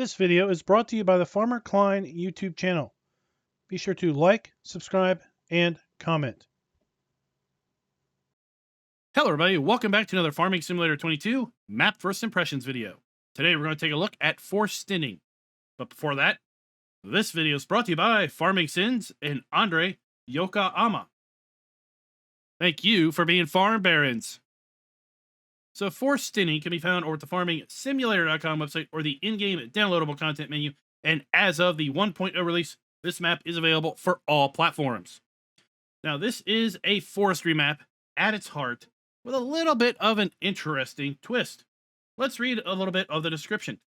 This video is brought to you by the Farmer Klein YouTube channel. Be sure to like, subscribe, and comment. Hello everybody, welcome back to another Farming Simulator 22 Map First Impressions video. Today we're going to take a look at Forstinning. But before that, this video is brought to you by Farming Sins and Andre Yokoyama. Thank you for being farm barons. So Forstinning can be found over at the farmingsimulator.com website or the in-game downloadable content menu. And as of the 1.0 release, this map is available for all platforms. Now this is a forestry map at its heart with a little bit of an interesting twist. Let's read a little bit of the description.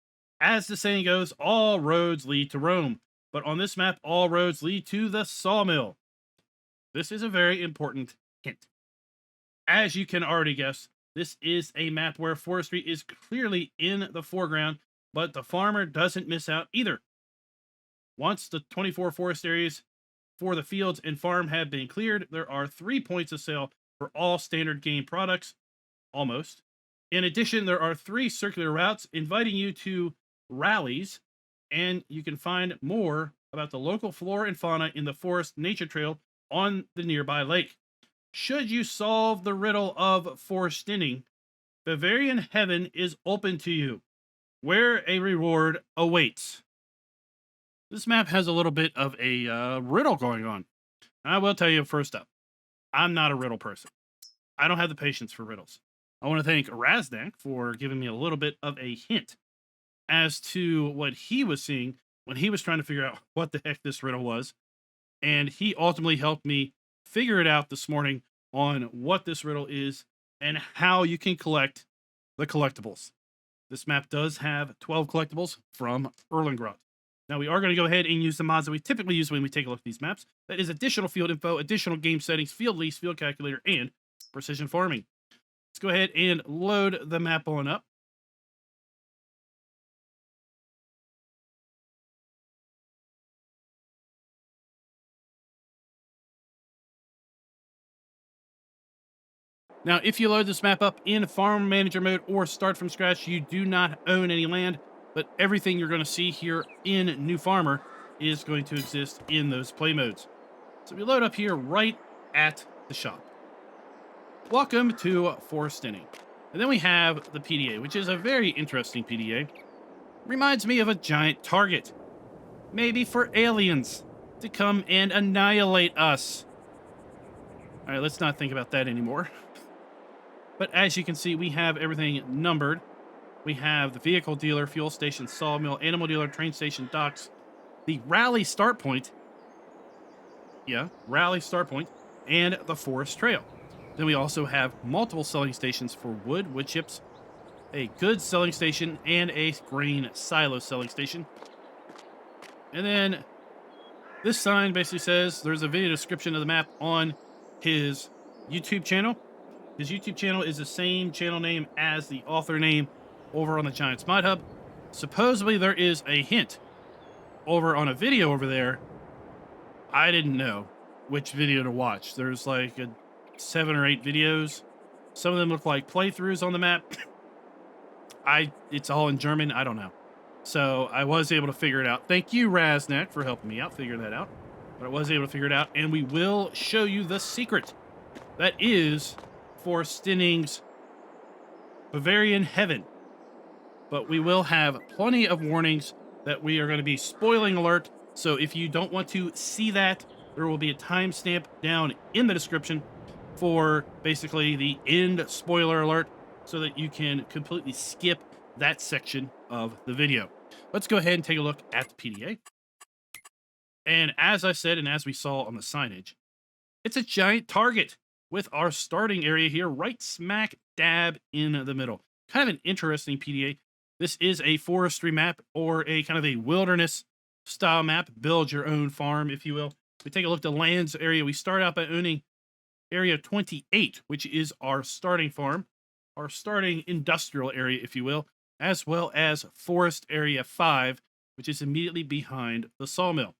As the saying goes, all roads lead to Rome. But on this map, all roads lead to the sawmill. This is a very important hint. As you can already guess, this is a map where forestry is clearly in the foreground, but the farmer doesn't miss out either. Once the 24 forest areas for the fields and farm have been cleared, there are 3 points of sale for all standard game products, almost. In addition, there are 3 circular routes inviting you to rallies, and you can find more about the local flora and fauna in the forest nature trail on the nearby lake. Should you solve the riddle of Forstinning, Bavarian heaven is open to you, where a reward awaits. This map has a little bit of a riddle going on. I will tell you first up, I'm not a riddle person. I don't have the patience for riddles. I want to thank XaresHolzWelten for giving me a little bit of a hint as to what he was seeing when he was trying to figure out what the heck this riddle was. And he ultimately helped me figure it out this morning on what this riddle is and how you can collect the collectibles. This map does have 12 collectibles from Erlengrot. Now we are going to go ahead and use the mods that we typically use when we take a look at these maps. That is additional field info, additional game settings, field lease, field calculator, and precision farming. Let's go ahead and load the map on up. Now, if you load this map up in Farm Manager mode or start from scratch, you do not own any land, but everything you're going to see here in New Farmer is going to exist in those play modes. So we load up here right at the shop. Welcome to Forstinning. And then we have the PDA, which is a very interesting PDA. Reminds me of a giant target. Maybe for aliens to come and annihilate us. All right, let's not think about that anymore. But as you can see, we have everything numbered. We have the vehicle dealer, fuel station, sawmill, animal dealer, train station, docks, the rally start point. Yeah, rally start point, and the forest trail. Then we also have multiple selling stations for wood chips, a goods selling station, and a grain silo selling station. And then this sign basically says there's a video description of the map on his YouTube channel. His YouTube channel is the same channel name as the author name over on the Giants Mod Hub. Supposedly there is a hint over on a video over there. I didn't know which video to watch. There's like 7 or 8 videos. Some of them look like playthroughs on the map. It's all in German. I don't know. So I was able to figure it out. Thank you, XaresHolzWelten, for helping me out figure that out. But I was able to figure it out, and we will show you the secret that is Forstinning's Bavarian heaven. But we will have plenty of warnings that we are going to be spoiling alert. So if you don't want to see that, there will be a timestamp down in the description for basically the end spoiler alert so that you can completely skip that section of the video. Let's go ahead and take a look at the PDA. And as I said, and as we saw on the signage, it's a giant target with our starting area here right smack dab in the middle. Kind of an interesting PDA. This is a forestry map or a kind of a wilderness style map. Build your own farm, if you will. We take a look at the lands area. We start out by owning area 28, which is our starting farm, our starting industrial area, if you will, as well as forest area 5, which is immediately behind the sawmill.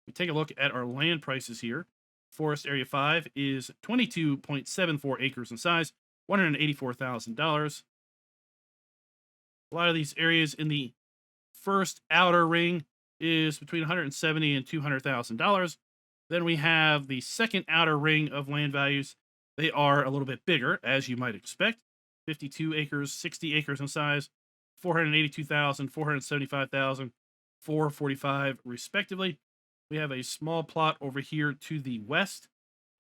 We take a look at our land prices here. Forest area 5 is 22.74 acres in size, $184,000. A lot of these areas in the first outer ring is between $170,000 and $200,000. Then we have the second outer ring of land values. They are a little bit bigger, as you might expect. 52 acres, 60 acres in size, 482,000, 475,000, 445 respectively. We have a small plot over here to the west,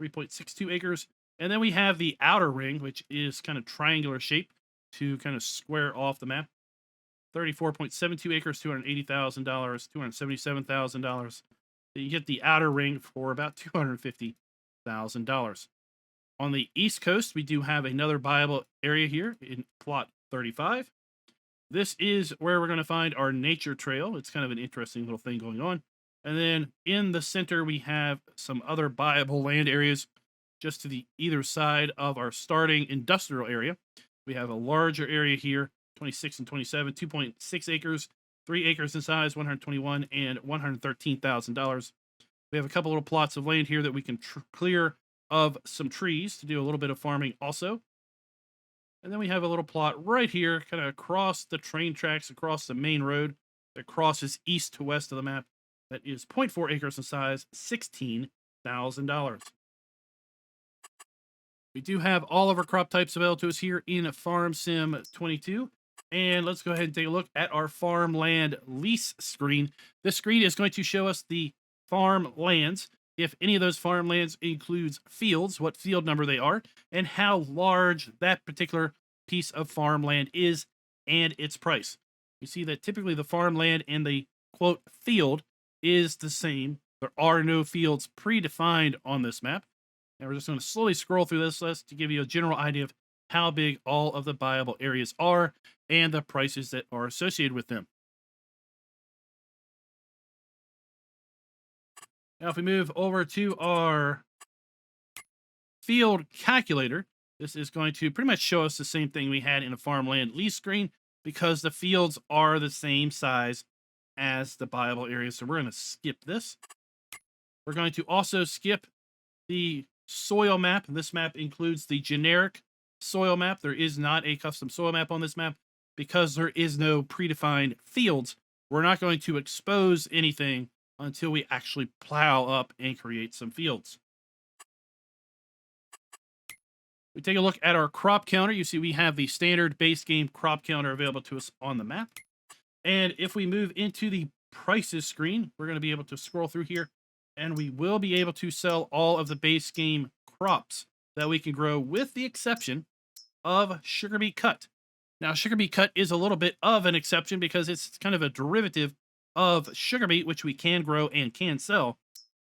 3.62 acres. And then we have the outer ring, which is kind of triangular shape to kind of square off the map. 34.72 acres, $280,000, $277,000. You get the outer ring for about $250,000. On the east coast, we do have another buyable area here in plot 35. This is where we're going to find our nature trail. It's kind of an interesting little thing going on. And then in the center, we have some other buyable land areas just to the either side of our starting industrial area. We have a larger area here, 26 and 27, 2.6 acres, 3 acres in size, $121,000 and $113,000. We have a couple little plots of land here that we can clear of some trees to do a little bit of farming also. And then we have a little plot right here, kind of across the train tracks, across the main road that crosses east to west of the map. That is 0.4 acres in size, $16,000. We do have all of our crop types available to us here in Farm Sim 22. And let's go ahead and take a look at our farmland lease screen. This screen is going to show us the farmlands. If any of those farmlands includes fields, what field number they are, and how large that particular piece of farmland is, and its price. You see that typically the farmland and the, quote, field is the same. There are no fields predefined on this map. And we're just going to slowly scroll through this list to give you a general idea of how big all of the buyable areas are and the prices that are associated with them. Now, if we move over to our field calculator, this is going to pretty much show us the same thing we had in a farmland lease screen because the fields are the same size as the buyable areas. So we're going to skip this. We're going to also skip the soil map. This map includes the generic soil map. There is not a custom soil map on this map because there is no predefined fields. We're not going to expose anything until we actually plow up and create some fields. We take a look at our crop counter. You see we have the standard base game crop counter available to us on the map. And if we move into the prices screen, we're going to be able to scroll through here and we will be able to sell all of the base game crops that we can grow with the exception of sugar beet cut. Now, sugar beet cut is a little bit of an exception because it's kind of a derivative of sugar beet, which we can grow and can sell,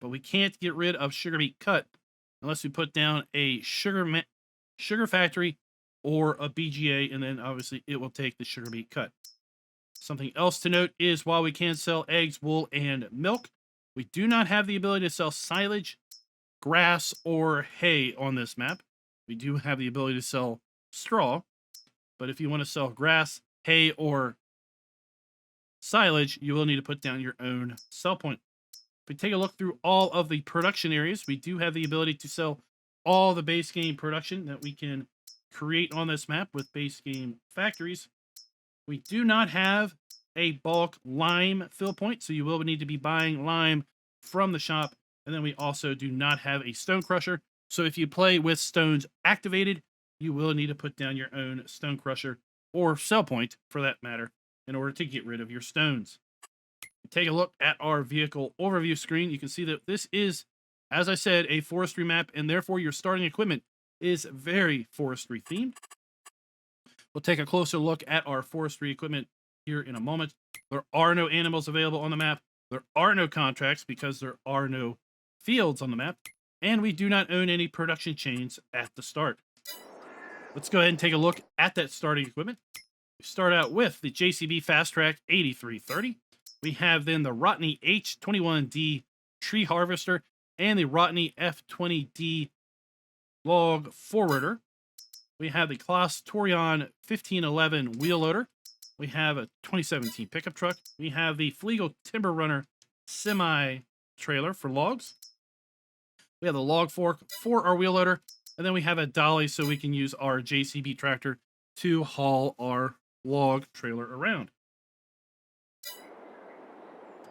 but we can't get rid of sugar beet cut unless we put down a sugar factory or a BGA, and then obviously it will take the sugar beet cut. Something else to note is while we can sell eggs, wool, and milk, we do not have the ability to sell silage, grass, or hay on this map. We do have the ability to sell straw, but if you want to sell grass, hay, or silage, you will need to put down your own sell point. If we take a look through all of the production areas, we do have the ability to sell all the base game production that we can create on this map with base game factories. We do not have a bulk lime fill point, so you will need to be buying lime from the shop. And then we also do not have a stone crusher. So if you play with stones activated, you will need to put down your own stone crusher or sell point for that matter in order to get rid of your stones. Take a look at our vehicle overview screen. You can see that this is, as I said, a forestry map, and therefore your starting equipment is very forestry themed. We'll take a closer look at our forestry equipment here in a moment. There are no animals available on the map. There are no contracts because there are no fields on the map, and we do not own any production chains at the start. Let's go ahead and take a look at that starting equipment. We start out with the JCB Fast Track 8330. We have then the Rotney H21D Tree Harvester and the Rotney F20D Log Forwarder. We have the Claas Torion 1511 Wheel Loader. We have a 2017 pickup truck. We have the Flegel Timber Runner semi-trailer for logs. We have the log fork for our wheel loader. And then we have a dolly so we can use our JCB tractor to haul our log trailer around.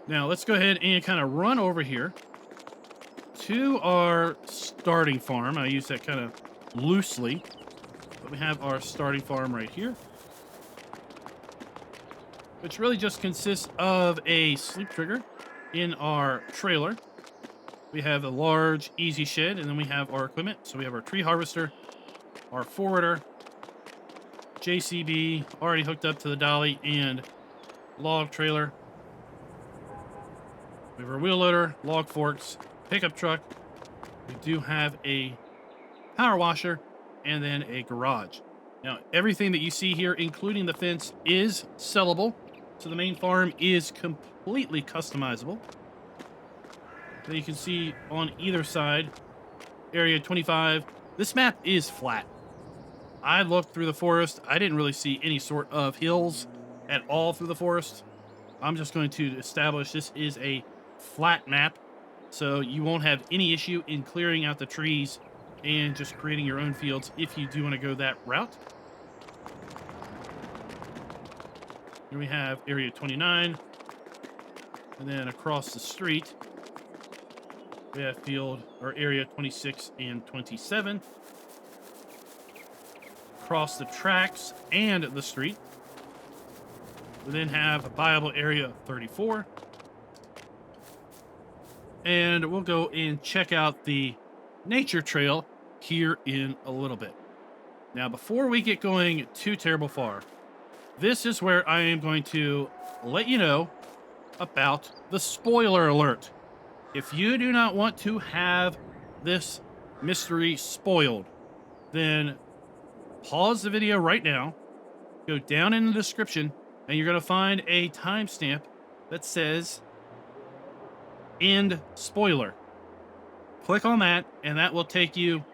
Now let's go ahead and kind of run over here to our starting farm. I use that kind of loosely, but we have our starting farm right here, which really just consists of a sleep trigger in our trailer. We have a large easy shed, and then we have our equipment. So we have our tree harvester, our forwarder, JCB already hooked up to the dolly and log trailer. We have our wheel loader, log forks, pickup truck. We do have a power washer and then a garage. Now, everything that you see here, including the fence, is sellable. So the main farm is completely customizable. So you can see on either side, area 25. This map is flat. I looked through the forest. I didn't really see any sort of hills at all through the forest. I'm just going to establish this is a flat map, so you won't have any issue in clearing out the trees and just creating your own fields if you do want to go that route. Here we have area 29, and then across the street we have field or area 26 and 27. Across the tracks and the street, we then have a viable area 34. And we'll go and check out the nature trail here in a little bit. Now, before we get going too terrible far, this is where I am going to let you know about the spoiler alert. If you do not want to have this mystery spoiled, then pause the video right now, go down in the description, and you're going to find a timestamp that says end spoiler. Click on that, and that will take you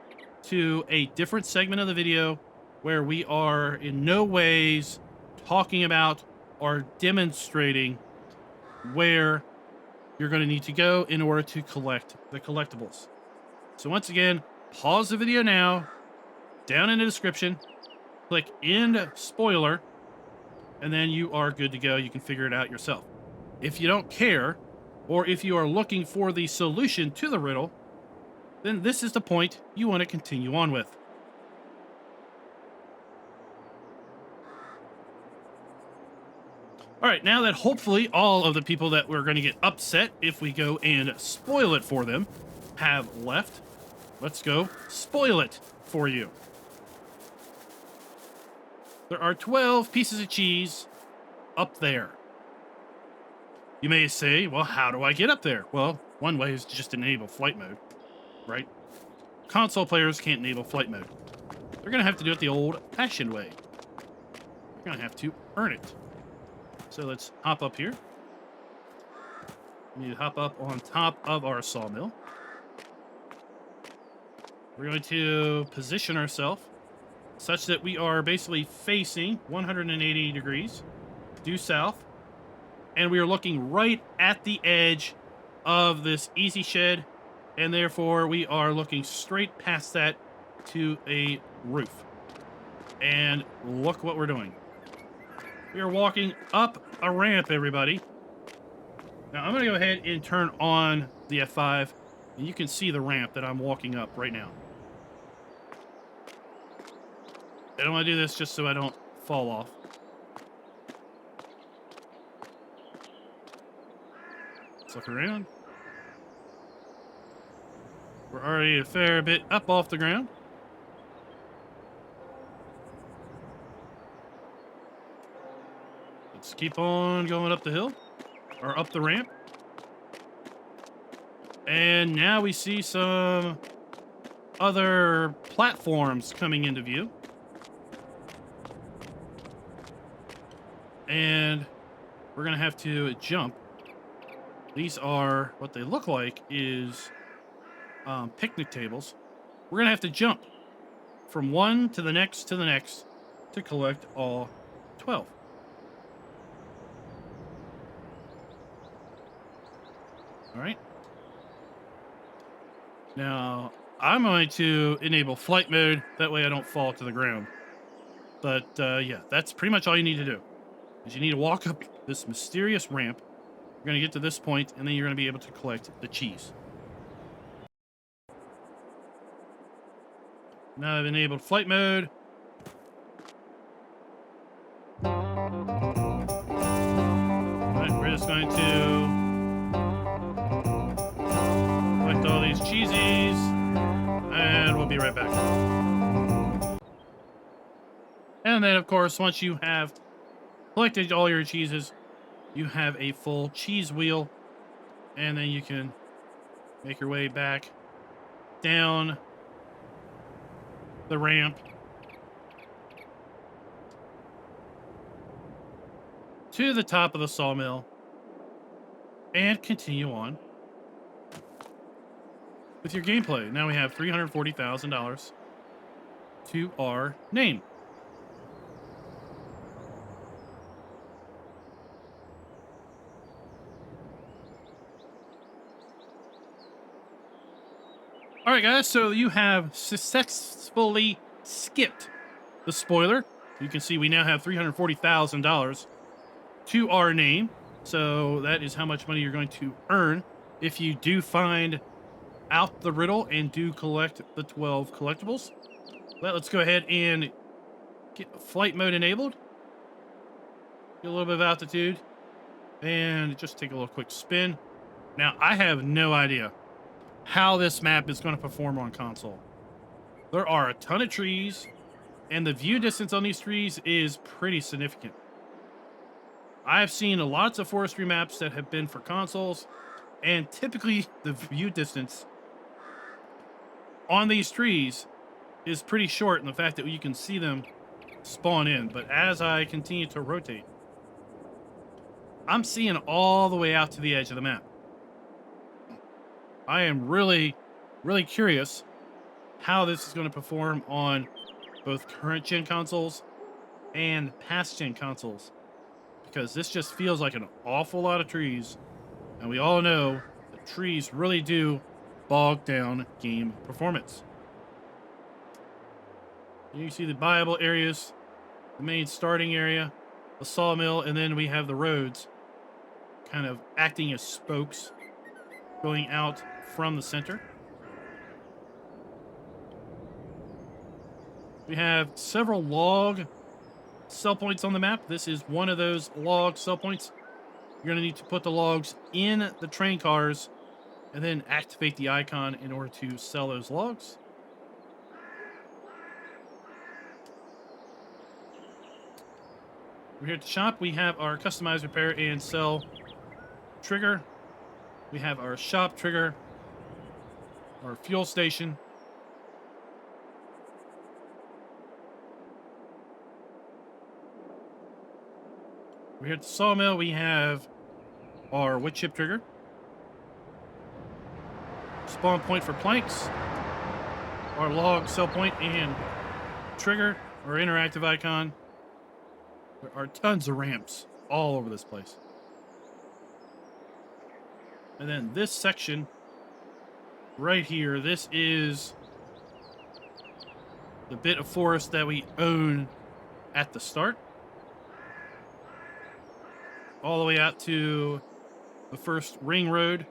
to a different segment of the video where we are in no ways talking about or demonstrating where you're going to need to go in order to collect the collectibles. So once again, pause the video now, down in the description, click end spoiler, and then you are good to go. You can figure it out yourself. If you don't care, or if you are looking for the solution to the riddle, then this is the point you want to continue on with. All right, now that hopefully all of the people that we're going to get upset if we go and spoil it for them have left, let's go spoil it for you. There are 12 pieces of cheese up there. You may say, well, how do I get up there? Well, one way is to just enable flight mode, right? Console players can't enable flight mode. They're going to have to do it the old-fashioned way. They're going to have to earn it. So let's hop up here. We need to hop up on top of our sawmill. We're going to position ourselves such that we are basically facing 180 degrees due south, and we are looking right at the edge of this easy shed, and therefore we are looking straight past that to a roof. And look what we're doing. We are walking up a ramp, everybody. Now I'm going to go ahead and turn on the F5, and you can see the ramp that I'm walking up right now. I don't want to do this just so I don't fall off. Let's look around. We're already a fair bit up off the ground. Let's keep on going up the hill, or up the ramp. And now we see some other platforms coming into view. And we're going to have to jump. These are, what they look like is picnic tables. We're going to have to jump from one to the next to collect all 12. All right. Now, I'm going to enable flight mode. That way I don't fall to the ground. But, yeah, that's pretty much all you need to do. Is you need to walk up this mysterious ramp You're going to get to this point, and then you're going to be able to collect the cheese. Now I've enabled flight mode. Alright, we're just going to collect all these cheesies, and we'll be right back. And then, of course, once you have collected all your cheeses, you have a full cheese wheel, and then you can make your way back down the ramp to the top of the sawmill and continue on with your gameplay. Now we have $340,000 to our name. All right, guys, so you have successfully skipped the spoiler. You can see we now have $340,000 to our name. So that is how much money you're going to earn if you do find out the riddle and do collect the 12 collectibles. Well, let's go ahead and get flight mode enabled. Get a little bit of altitude and just take a little quick spin. Now, I have no idea how this map is going to perform on console. There are a ton of trees, and the view distance on these trees is pretty significant. I've seen lots of forestry maps that have been for consoles, and typically the view distance on these trees is pretty short in the fact that you can see them spawn in. But as I continue to rotate, I'm seeing all the way out to the edge of the map. I am really, really curious how this is going to perform on both current-gen consoles and past-gen consoles, because this just feels like an awful lot of trees, and we all know that trees really do bog down game performance. You see the buyable areas, the main starting area, the sawmill, and then we have the roads kind of acting as spokes going out from the center. We have several log sell points on the map. This is one of those log sell points. You're going to need to put the logs in the train cars and then activate the icon in order to sell those logs. We're here at the shop. We have our customize, repair, and sell trigger. We have our shop trigger, our fuel station. We're here at the sawmill. We have our wood chip trigger, spawn point for planks, our log sell point and trigger, our interactive icon. There are tons of ramps all over this place. And then this section right here, this is the bit of forest that we own at the start, all the way out to the first ring road,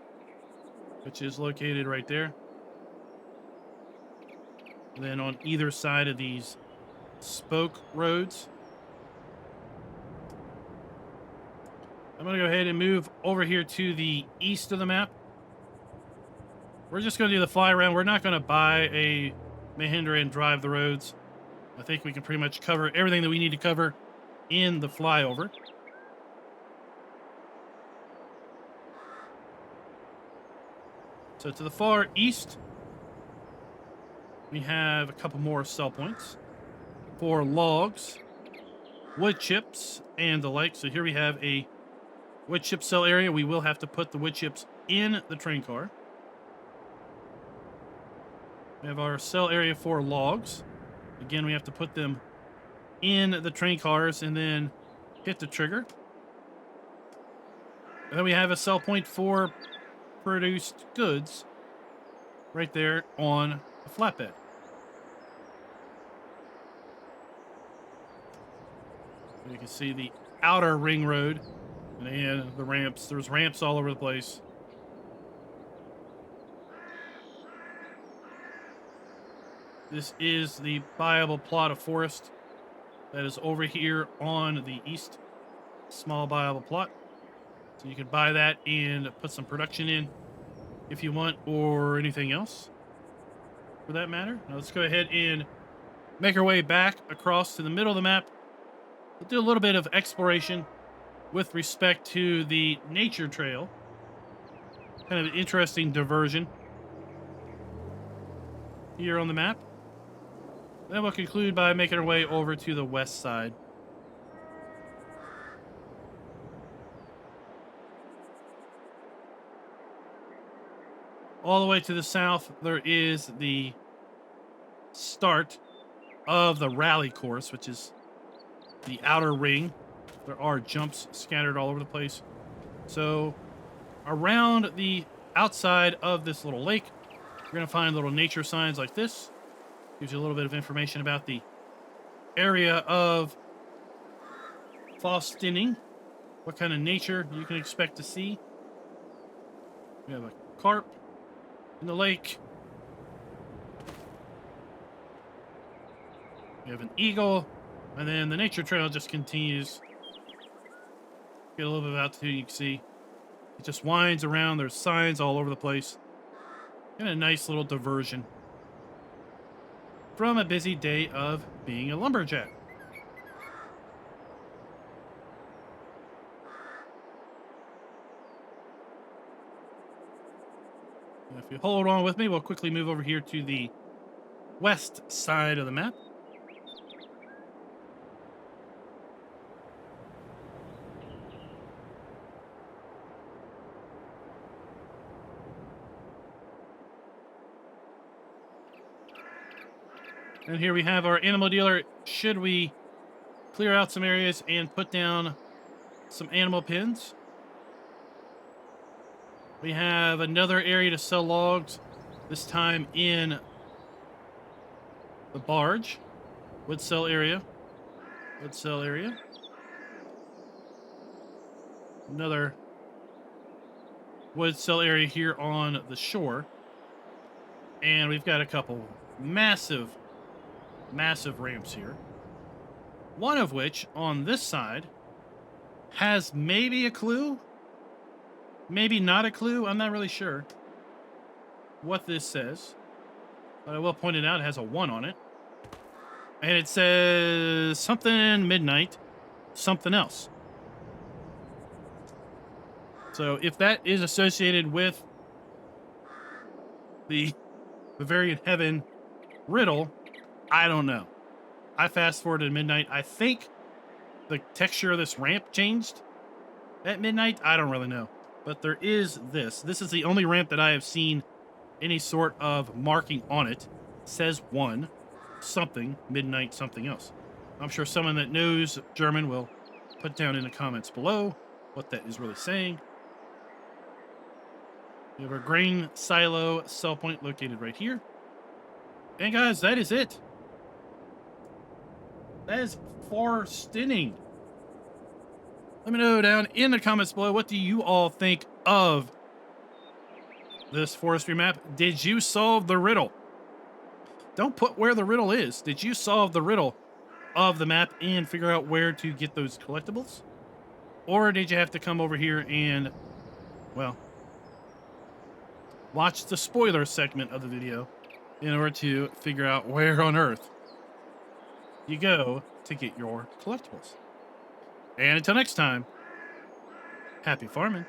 which is located right there. And then on either side of these spoke roads. I'm going to go ahead and move over here to the east of the map. We're just going to do the fly around. We're not going to buy a Mahindra and drive the roads. I think we can pretty much cover everything that we need to cover in the flyover. So to the far east, we have a couple more sell points for logs, wood chips, and the like. So here we have a wood chip sell area. We will have to put the wood chips in the train car. We have our sell area for logs. Again, we have to put them in the train cars and then hit the trigger. And then we have a sell point for produced goods right there on the flatbed. You can see the outer ring road And the ramps. There's ramps all over the place. This is the buyable plot of forest that is over here on the east. Small buyable plot. So you can buy that and put some production in if you want, or anything else for that matter. Now let's go ahead and make our way back across to the middle of the map. We'll do a little bit of exploration with respect to the nature trail. Kind of an interesting diversion here on the map. Then we'll conclude by making our way over to the west side. All the way to the south, there is the start of the rally course, which is the outer ring. There are jumps scattered all over the place. So around the outside of this little lake, you're going to find little nature signs like this. Gives you a little bit of information about the area of Forstinning, what kind of nature you can expect to see. We have a carp in the lake. We have an eagle, and then the nature trail just continues. Get a little bit of altitude, you can see. It just winds around. There's signs all over the place. And a nice little diversion from a busy day of being a lumberjack. Now, if you hold on with me, we'll quickly move over here to the west side of the map. And here we have our animal dealer. Should we clear out some areas and put down some animal pens? We have another area to sell logs, this time in the barge. Wood sell area. Wood sell area. Another wood sell area here on the shore. And we've got a couple massive ramps here. One of which, on this side, has maybe a clue. Maybe not a clue. I'm not really sure what this says. But I will point it out. It has a 1 on it. And it says something midnight, something else. So if that is associated with the Bavarian heaven riddle, I don't know. I fast forwarded to midnight. I think the texture of this ramp changed at midnight. I don't really know. But there is this. This is the only ramp that I have seen any sort of marking on it. It says 1, something, midnight, something else. I'm sure someone that knows German will put down in the comments below what that is really saying. We have our grain silo sell point located right here. And guys, that is it. That is Forstinning. Let me know down in the comments below, what do you all think of this forestry map? Did you solve the riddle? Don't put where the riddle is. Did you solve the riddle of the map and figure out where to get those collectibles? Or did you have to come over here and, well, watch the spoiler segment of the video in order to figure out where on earth you go to get your collectibles? And until next time, happy farming.